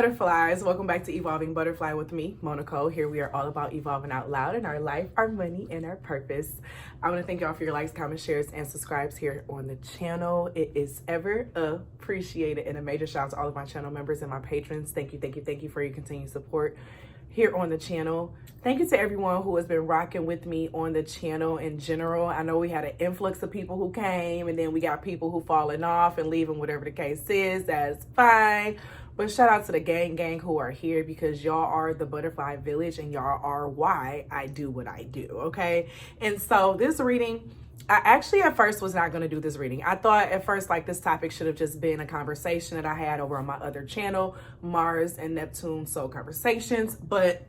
butterflies, welcome back to Evolving Butterfly with me, Moe Nicole. Here we are all about evolving out loud in our life, our money, and our purpose. I want to thank y'all for your likes, comments, shares, and subscribes here on the channel. It is ever appreciated, and a major shout out to all of my channel members and my patrons. Thank you for your continued support here on the channel. Thank you to everyone who has been rocking with me on the channel in general. I know we had an influx of people who came, and then we got people who falling off and leaving, whatever the case is. That's fine. But shout out to the gang who are here, because y'all are the butterfly village and y'all are why I do what I do, okay? And so this reading, I actually at first was not going to do this reading. I thought at first like this topic should have just been a conversation that I had over on my other channel, Mars and Neptune Soul Conversations, but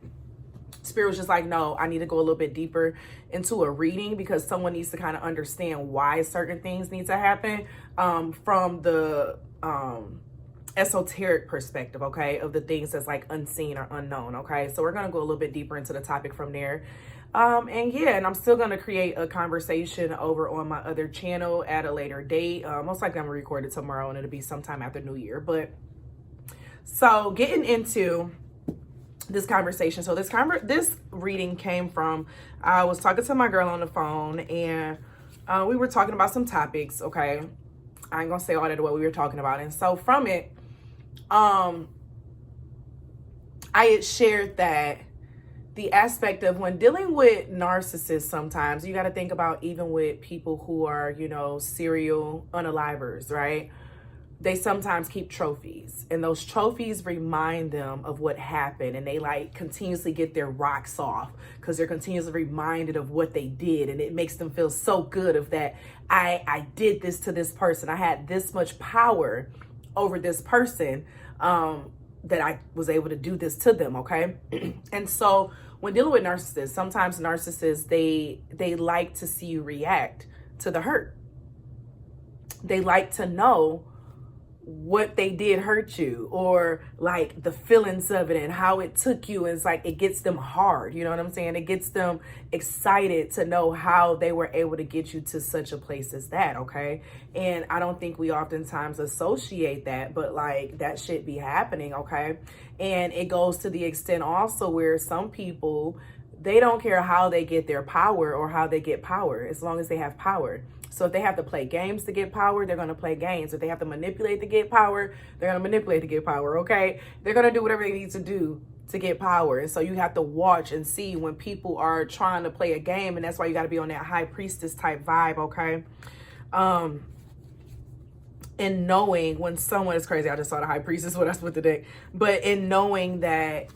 Spirit was just like, no, I need to go a little bit deeper into a reading, because someone needs to kind of understand why certain things need to happen from the esoteric perspective, okay, of the things that's like unseen or unknown, okay? So we're going to go a little bit deeper into the topic from there. And I'm still going to create a conversation over on my other channel at a later date. Most likely I'm going to record it tomorrow, and it'll be sometime after New Year. But so getting into this conversation. So this reading came from, I was talking to my girl on the phone, and we were talking about some topics, okay? I ain't gonna say all that what we were talking about. And so from it, I had shared that the aspect of when dealing with narcissists, sometimes you got to think about, even with people who are, you know, serial unalivers, right? They sometimes keep trophies, and those trophies remind them of what happened, and they like continuously get their rocks off because they're continuously reminded of what they did, and it makes them feel so good of that. I did this to this person. I had this much power over this person that I was able to do this to them, okay? And so when dealing with narcissists, sometimes narcissists, they like to see you react to the hurt. They like to know what they did hurt you, or like the feelings of it and how it took you. It's like it gets them hard, you know what I'm saying? It gets them excited to know how they were able to get you to such a place as that, okay? And I don't think we oftentimes associate that, but like that shit be happening, okay? And it goes to the extent also where some people, they don't care how they get their power or how they get power, as long as they have power. So if they have to play games to get power, they're going to play games. If they have to manipulate to get power, they're going to manipulate to get power, okay? They're going to do whatever they need to do to get power. And so you have to watch and see when people are trying to play a game, and that's why you got to be on that high priestess type vibe, okay? And knowing when someone is crazy, I just saw the high priestess when I split the deck, but in knowing that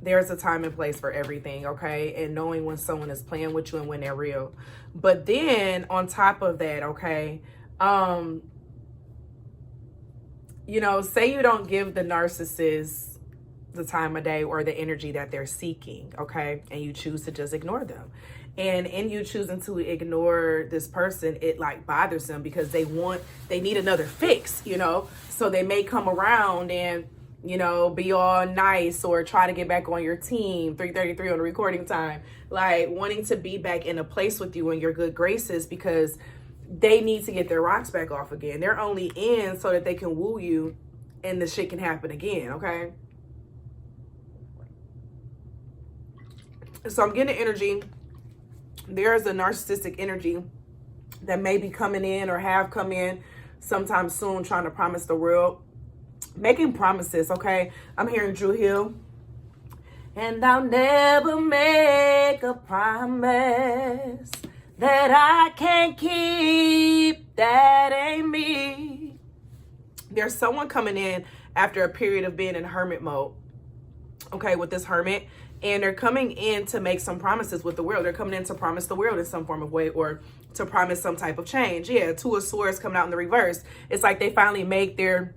there's a time and place for everything, okay? And knowing when someone is playing with you and when they're real. But then on top of that, okay, you know, say you don't give the narcissist the time of day or the energy that they're seeking, okay? And you choose to just ignore them. And in you choosing to ignore this person, it like bothers them because they need another fix, you know? So they may come around and, you know, be all nice or try to get back on your team, 3:33 on the recording time, like wanting to be back in a place with you in your good graces, because they need to get their rocks back off again. They're only in so that they can woo you and the shit can happen again, okay? So I'm getting energy. There's a narcissistic energy that may be coming in or have come in sometime soon, trying to promise the world, making promises, okay? I'm hearing Drew Hill. And I'll never make a promise that I can't keep. That ain't me. There's someone coming in after a period of being in hermit mode, okay, with this hermit. And they're coming in to make some promises with the world. They're coming in to promise the world in some form of way, or to promise some type of change. Yeah, Two of Swords coming out in the reverse. It's like they finally make their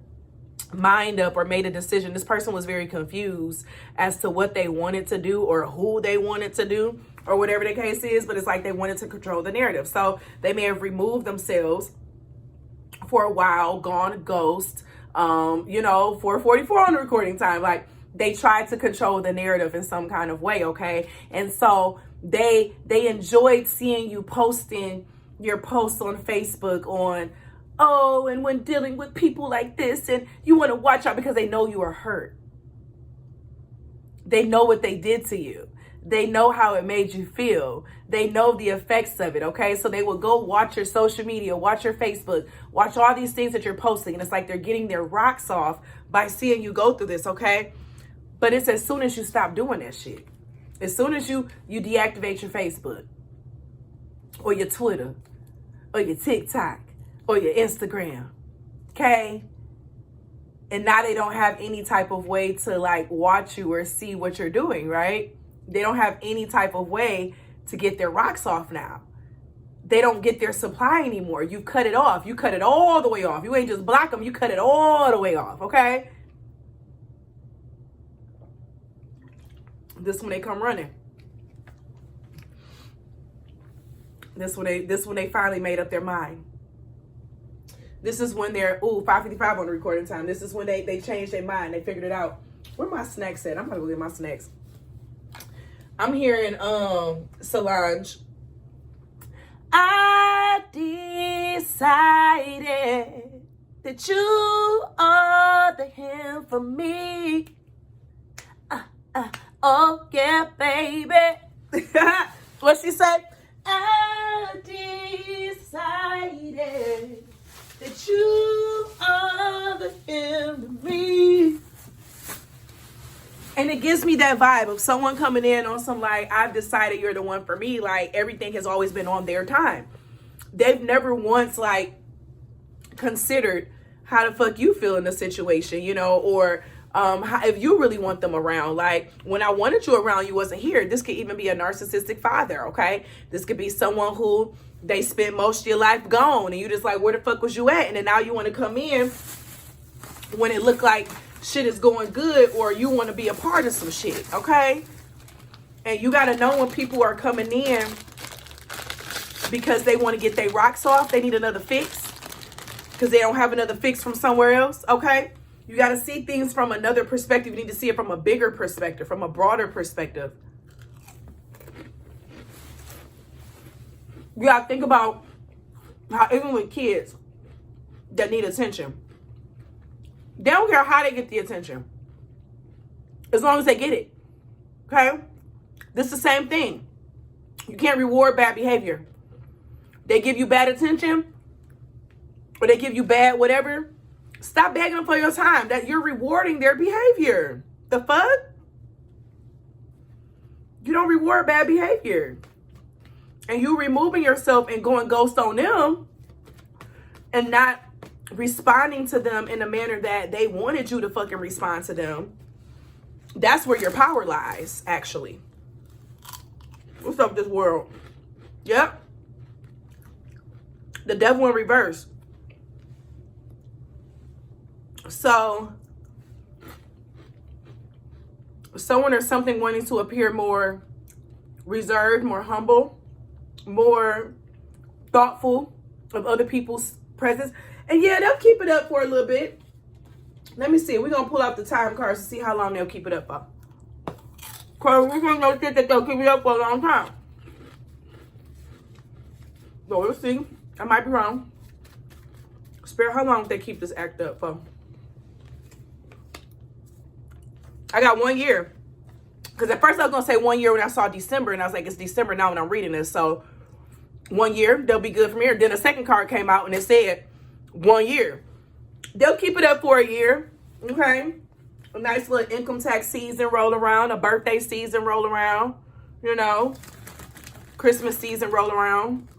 mind up or made a decision. This person was very confused as to what they wanted to do or who they wanted to do or whatever the case is, but it's like they wanted to control the narrative. So they may have removed themselves for a while, gone ghost, you know, 4:44 on the recording time. Like they tried to control the narrative in some kind of way, okay? And so they enjoyed seeing you posting your posts on Facebook on, oh, and when dealing with people like this, and you want to watch out because they know you are hurt. They know what they did to you. They know how it made you feel. They know the effects of it, okay? So they will go watch your social media, watch your Facebook, watch all these things that you're posting. And it's like they're getting their rocks off by seeing you go through this, okay? But it's as soon as you stop doing that shit. As soon as you deactivate your Facebook or your Twitter or your TikTok or your Instagram, okay? And now they don't have any type of way to like watch you or see what you're doing, right? They don't have any type of way to get their rocks off now. They don't get their supply anymore. You cut it off. You cut it all the way off. You ain't just block them. You cut it all the way off, okay? This when they come running. This when they finally made up their mind. This is when they're, 5:55 on the recording time. This is when they changed their mind. They figured it out. Where my snacks at? I'm gonna go get my snacks. I'm hearing Solange. I decided that you are the him for me. Oh yeah, baby. What she say? I decided that you are the him to me. And it gives me that vibe of someone coming in on some like, I've decided you're the one for me. Like everything has always been on their time. They've never once like considered how the fuck you feel in the situation, you know, or if you really want them around. Like when I wanted you around, you wasn't here. This could even be a narcissistic father, okay? This could be someone who they spent most of your life gone and you just like, where the fuck was you at? And then now you want to come in when it looked like shit is going good or you want to be a part of some shit, okay? And you got to know when people are coming in because they want to get their rocks off. They need another fix because they don't have another fix from somewhere else, okay? You got to see things from another perspective. You need to see it from a bigger perspective, from a broader perspective. You got to think about how even with kids that need attention, they don't care how they get the attention, as long as they get it, okay? This is the same thing. You can't reward bad behavior. They give you bad attention, or they give you bad whatever, stop begging them for your time. That you're rewarding their behavior. The fuck? You don't reward bad behavior. And you removing yourself and going ghost on them and not responding to them in a manner that they wanted you to fucking respond to them. That's where your power lies, actually. What's up, this world? Yep. The devil in reverse. So, someone or something wanting to appear more reserved, more humble, more thoughtful of other people's presence. And yeah, they'll keep it up for a little bit. Let me see. We're going to pull out the time cards to see how long they'll keep it up for. Because we're going to know that they'll keep it up for a long time. So we'll see. I might be wrong. Spirit, how long they keep this act up for? I got 1 year. Because at first I was going to say 1 year when I saw December. And I was like, it's December now when I'm reading this. So 1 year, they'll be good from here. Then a second card came out and it said 1 year. They'll keep it up for a year. Okay. A nice little income tax season roll around. A birthday season roll around. You know. Christmas season roll around.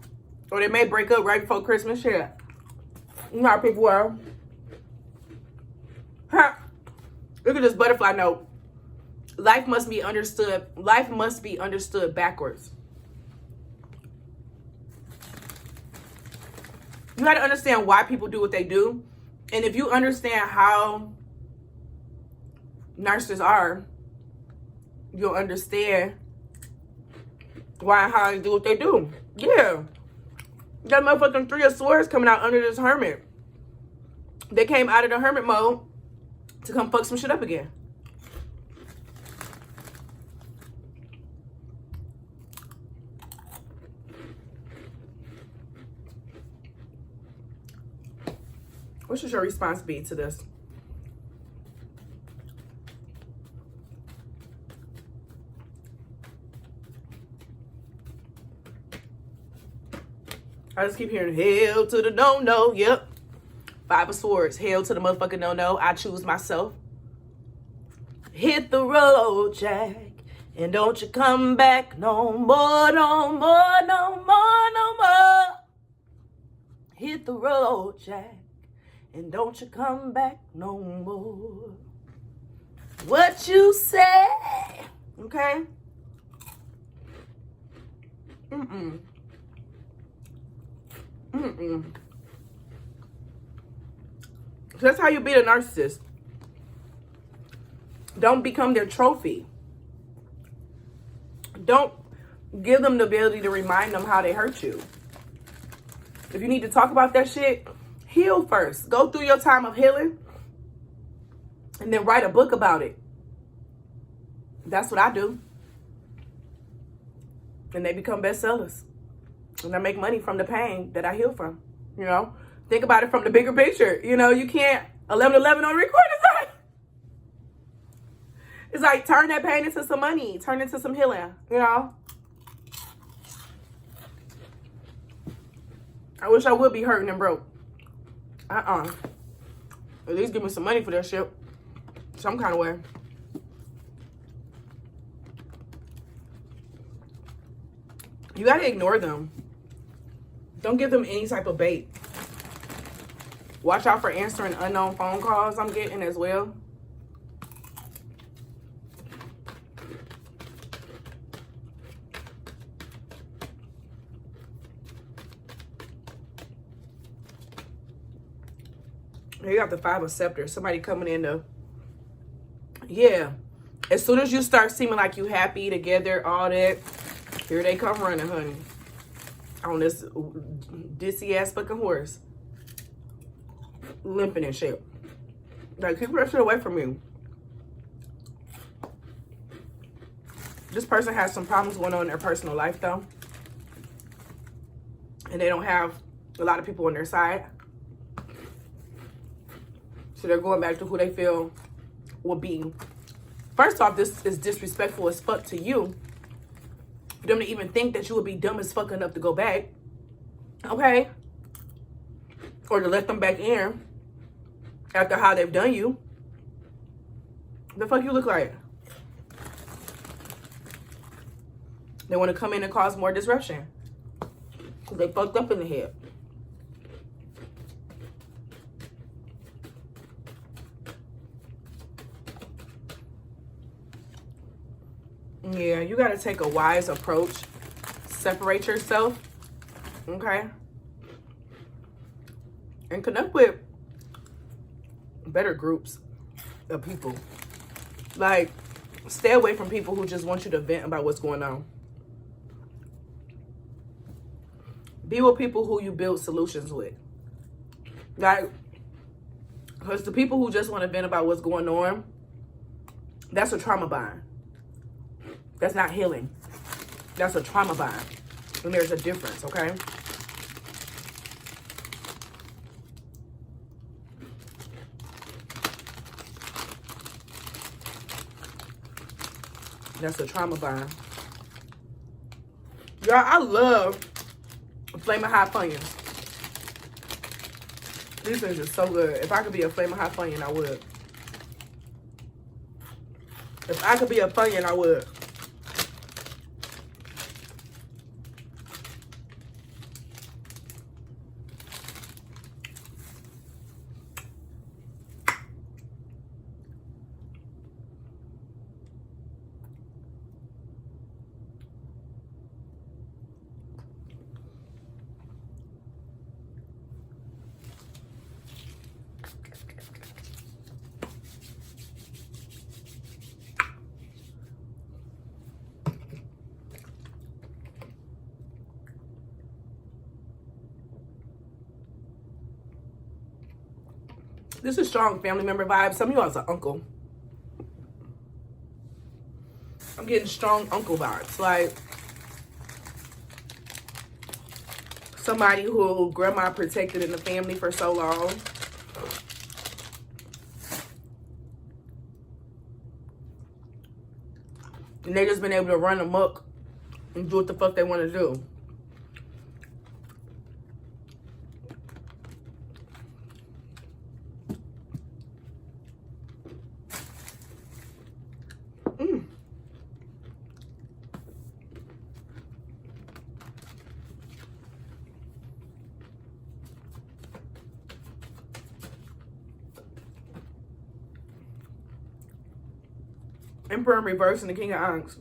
Or they may break up right before Christmas. Yeah. You know how people are. Huh. Look at this butterfly note. Life must be understood. Life must be understood backwards. You got to understand why people do what they do. And if you understand how narcissists are, you'll understand why and how they do what they do. Yeah. That motherfucking 3 of Swords coming out under this hermit. They came out of the hermit mode to come fuck some shit up again. What should your response be to this? I just keep hearing hell to the no. Yep. 5 of Swords. Hell to the motherfucking no. I choose myself. Hit the road, Jack. And don't you come back no more, no more, no more, no more. Hit the road, Jack. And don't you come back no more. What you say? Okay? So that's how you beat a narcissist. Don't become their trophy. Don't give them the ability to remind them how they hurt you. If you need to talk about that shit, heal first. Go through your time of healing and then write a book about it. That's what I do. And they become bestsellers. And I make money from the pain that I heal from. You know, think about it from the bigger picture. You know, you can't 11-11 on record. It's like turn that pain into some money, turn it into some healing. You know, I wish I would be hurting and broke. At least give me some money for that shit, some kind of way. You gotta ignore them. Don't give them any type of bait. Watch out for answering unknown phone calls I'm getting as well. You got the 5 of Scepters. Somebody coming in to, yeah. As soon as you start seeming like you happy together, all that, here they come running, honey. On this dizzy ass fucking horse. Limping and shit. Like, keep that shit away from you. This person has some problems going on in their personal life, though. And they don't have a lot of people on their side. So they're going back to who they feel will be. First off, this is disrespectful as fuck to you. For them to even think that you would be dumb as fuck enough to go back. Okay? Or to let them back in after how they've done you. The fuck you look like? They want to come in and cause more disruption. Because they fucked up in the head. Yeah, you got to take a wise approach. Separate yourself. Okay? And connect with better groups of people. Like, stay away from people who just want you to vent about what's going on. Be with people who you build solutions with. Like, because the people who just want to vent about what's going on, that's a trauma bond. That's not healing. That's a trauma bond. And there's a difference, okay? That's a trauma bond. Y'all, I love Flamin' Hot Funyuns. These things are so good. If I could be a Flamin' Hot Funyun, I would. If I could be a Funyun, I would. This is strong family member vibes. Some of you all is an uncle. I'm getting strong uncle vibes. Like somebody who grandma protected in the family for so long. And they just been able to run amok and do what the fuck they want to do. Emperor in reverse and the King of Ankhs.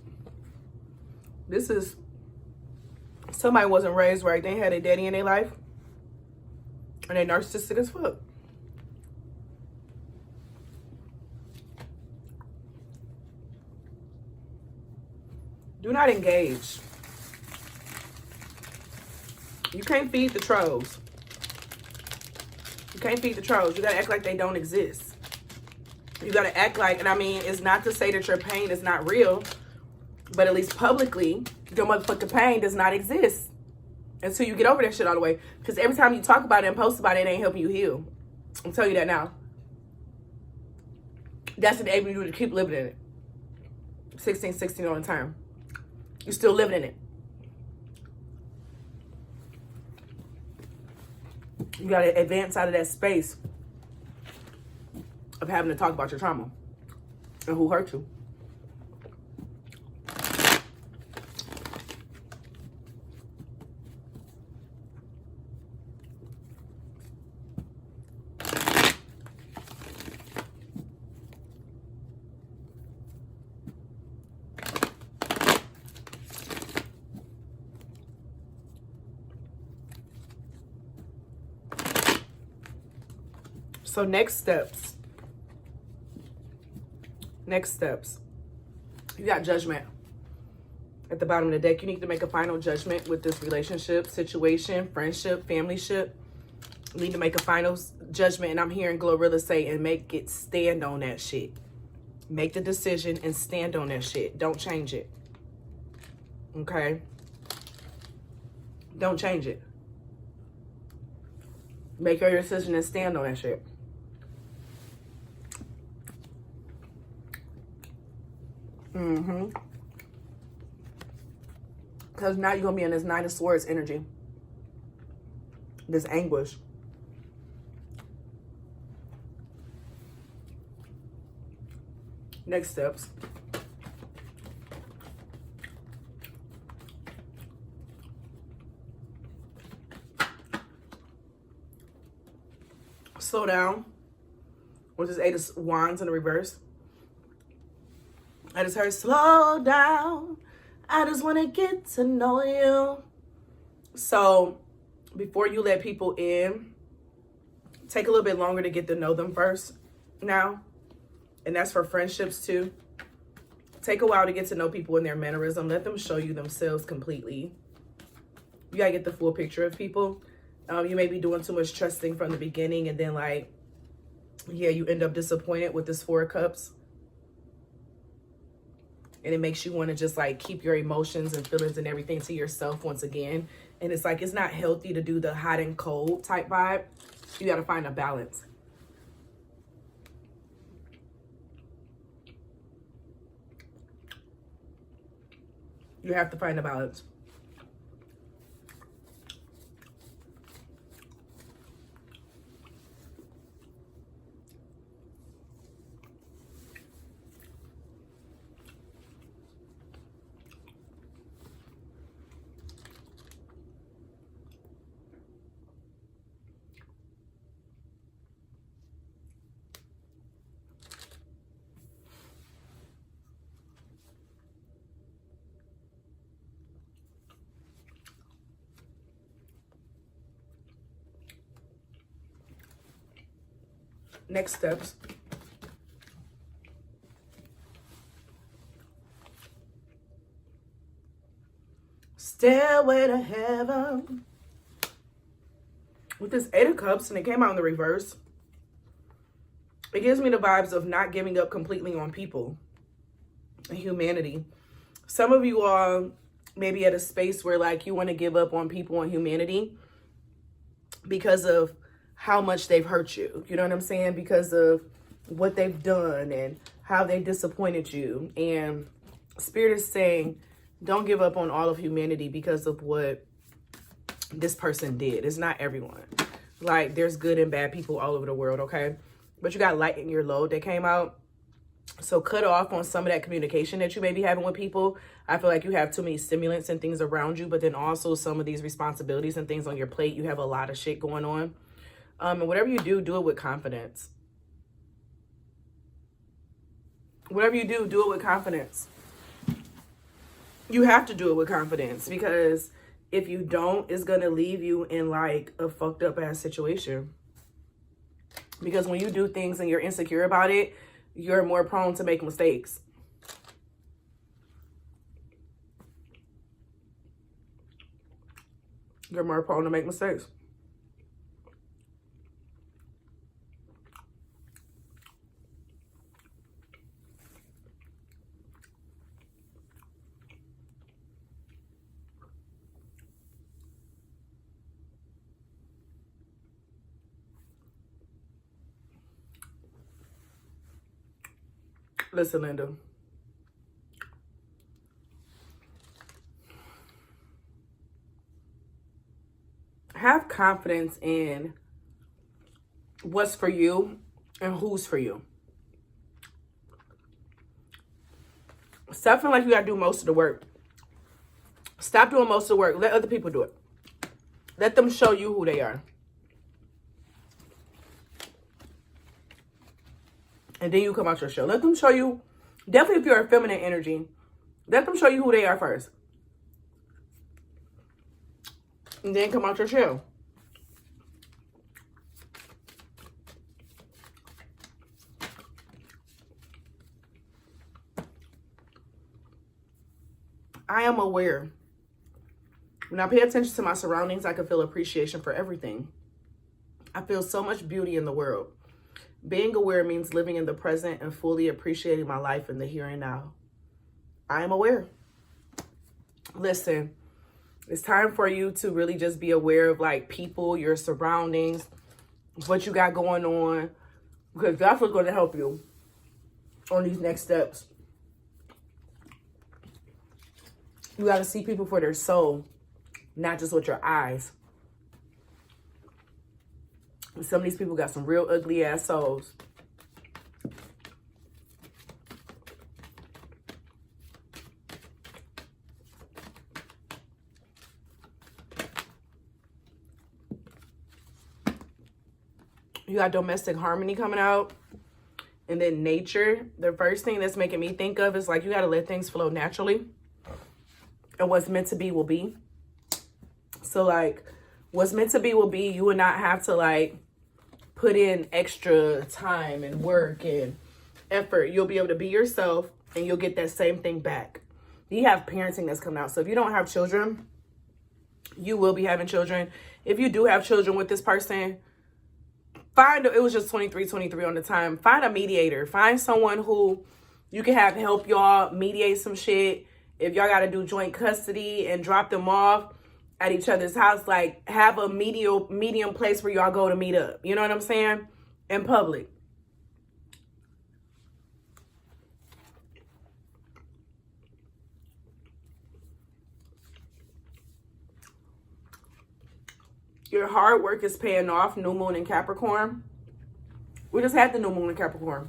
This is somebody wasn't raised right. They had a daddy in their life. And they narcissistic as fuck. Do not engage. You can't feed the trolls. You can't feed the trolls. You gotta act like they don't exist. You gotta act like, and I mean, it's not to say that your pain is not real, but at least publicly, your motherfucking pain does not exist until you get over that shit all the way. Because every time you talk about it and post about it, it ain't helping you heal. I'll tell you that now. That's what able you to keep living in it. 16 on the time. You're still living in it. You got to advance out of that space of having to talk about your trauma and who hurt you. So next steps. You got Judgment at the bottom of the deck. You need to make a final judgment with this relationship, situation, friendship, familyship. You need to make a final judgment. And I'm hearing Glorilla say, and make it stand on that shit. Make the decision and stand on that shit. Don't change it. Okay? Don't change it. Make your decision and stand on that shit. Because now you're going to be in this Nine of Swords energy. This anguish. Next steps. Slow down. With this Eight of Wands in the reverse. I just heard, slow down. I just want to get to know you. So before you let people in, take a little bit longer to get to know them first now. And that's for friendships too. Take a while to get to know people in their mannerism. Let them show you themselves completely. You gotta get the full picture of people. You may be doing too much trusting from the beginning, and then like, yeah, you end up disappointed with this Four of Cups. And it makes you want to just like keep your emotions and feelings and everything to yourself once again. And it's like, it's not healthy to do the hot and cold type vibe. You got to find a balance. You have to find a balance. Next steps. Stairway to Heaven. With this Eight of Cups, and it came out in the reverse, it gives me the vibes of not giving up completely on people and humanity. Some of you are maybe at a space where like you want to give up on people and humanity because of how much they've hurt you. You know what I'm saying? Because of what they've done and how they disappointed you. And Spirit is saying, don't give up on all of humanity because of what this person did. It's not everyone. Like, there's good and bad people all over the world, okay? But you got lighten your load that came out. So cut off on some of that communication that you may be having with people. I feel like you have too many stimulants and things around you, but then also some of these responsibilities and things on your plate. You have a lot of shit going on. And whatever you do, do it with confidence. Whatever you do, do it with confidence. You have to do it with confidence, because if you don't, it's going to leave you in like a fucked up ass situation. Because when you do things and you're insecure about it, you're more prone to make mistakes. You're more prone to make mistakes. Listen, Linda. Have confidence in what's for you and who's for you. Stop feeling like you gotta do most of the work. Stop doing most of the work. Let other people do it. Let them show you who they are. And then you come out your show. Let them show you, definitely if you're a feminine energy, let them show you who they are first. And then come out your shell. I am aware. When I pay attention to my surroundings, I can feel appreciation for everything. I feel so much beauty in the world. Being aware means living in the present and fully appreciating my life in the here and now. I am aware. Listen, it's time for you to really just be aware of like people, your surroundings, what you got going on, because that's what's going to help you on these next steps. You got to see people for their soul, not just with your eyes. Some of these people got some real ugly ass souls. You got domestic harmony coming out. And then nature. The first thing that's making me think of is like you got to let things flow naturally. And what's meant to be will be. So like what's meant to be will be. You will not have to like put in extra time and work and effort. You'll be able to be yourself and you'll get that same thing back. You have parenting that's coming out. So if you don't have children, you will be having children. If you do have children with this person, it was just 23 on the time. Find a mediator. Find someone who you can have help y'all mediate some shit. If y'all got to do joint custody and drop them off at each other's house, like have a medium place where y'all go to meet up. You know what I'm saying? In public. Your hard work is paying off. New moon in Capricorn. We just had the new moon in Capricorn.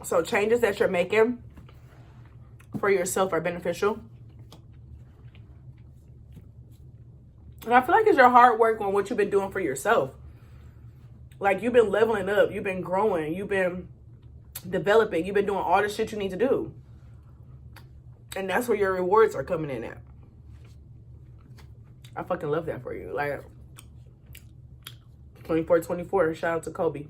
So changes that you're making for yourself are beneficial. And I feel like it's your hard work on what you've been doing for yourself. Like you've been leveling up. You've been growing. You've been developing. You've been doing all the shit you need to do. And that's where your rewards are coming in at. I fucking love that for you. Like 24/24. Shout out to Kobe.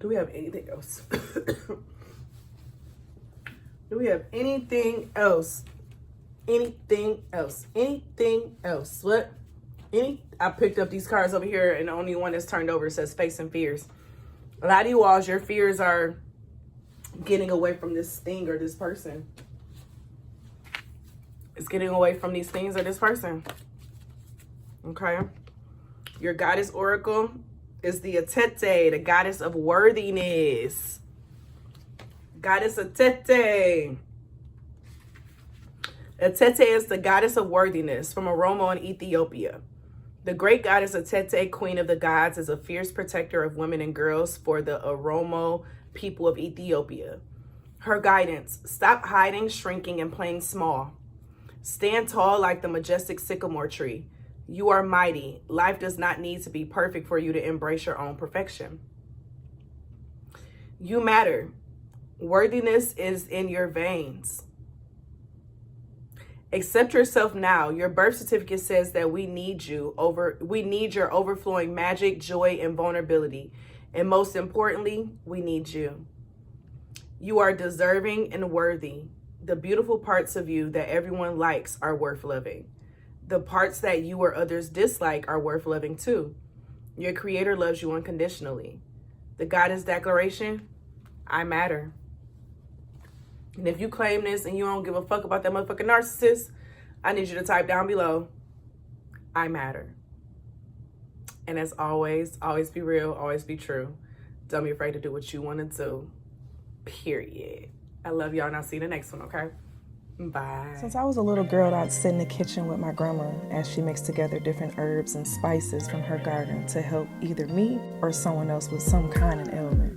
Do we have anything else? Do we have anything else? Anything else? Anything else? What? I picked up these cards over here, and the only one that's turned over says facing fears. A lot of you all, your fears are getting away from this thing or this person. It's getting away from these things or this person. Okay? Your goddess oracle is the Atete, the goddess of worthiness. Goddess Atete. Atete is the goddess of worthiness from Oromo in Ethiopia. The great goddess Atete, queen of the gods, is a fierce protector of women and girls for the Oromo people of Ethiopia. Her guidance: stop hiding, shrinking, and playing small. Stand tall like the majestic sycamore tree. You are mighty. Life does not need to be perfect for you to embrace your own perfection. You matter. Worthiness is in your veins. Accept yourself now. Your birth certificate says that we need your overflowing magic, joy, and vulnerability. And most importantly, we need you. You are deserving and worthy. The beautiful parts of you that everyone likes are worth loving. The parts that you or others dislike are worth loving too. Your creator loves you unconditionally. The goddess declaration: I matter. And if you claim this and you don't give a fuck about that motherfucking narcissist, I need you to type down below, I matter. And as always be real, always be true. Don't be afraid to do what you want to do. Period. I love y'all, and I'll see you in the next one, okay? Bye. Since I was a little girl, I'd sit in the kitchen with my grandma as she mixed together different herbs and spices from her garden to help either me or someone else with some kind of ailment.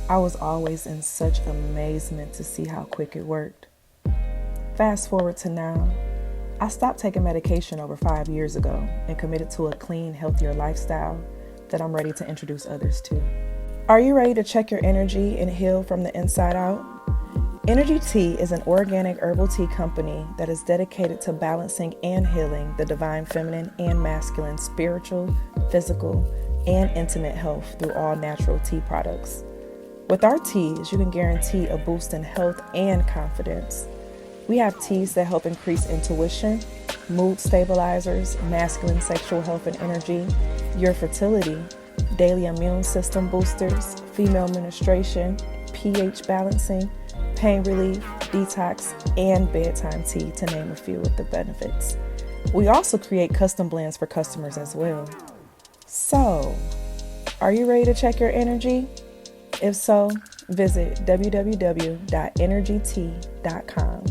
I was always in such amazement to see how quick it worked. Fast forward to now, I stopped taking medication over 5 years ago and committed to a clean, healthier lifestyle that I'm ready to introduce others to. Are you ready to check your energy and heal from the inside out? Energy Tea is an organic herbal tea company that is dedicated to balancing and healing the divine feminine and masculine spiritual, physical, and intimate health through all natural tea products. With our teas, you can guarantee a boost in health and confidence. We have teas that help increase intuition, mood stabilizers, masculine sexual health and energy, your fertility, daily immune system boosters, female menstruation, pH balancing, pain relief, detox, and bedtime tea, to name a few of the benefits. We also create custom blends for customers as well. So, are you ready to check your energy? If so, visit www.energytea.com.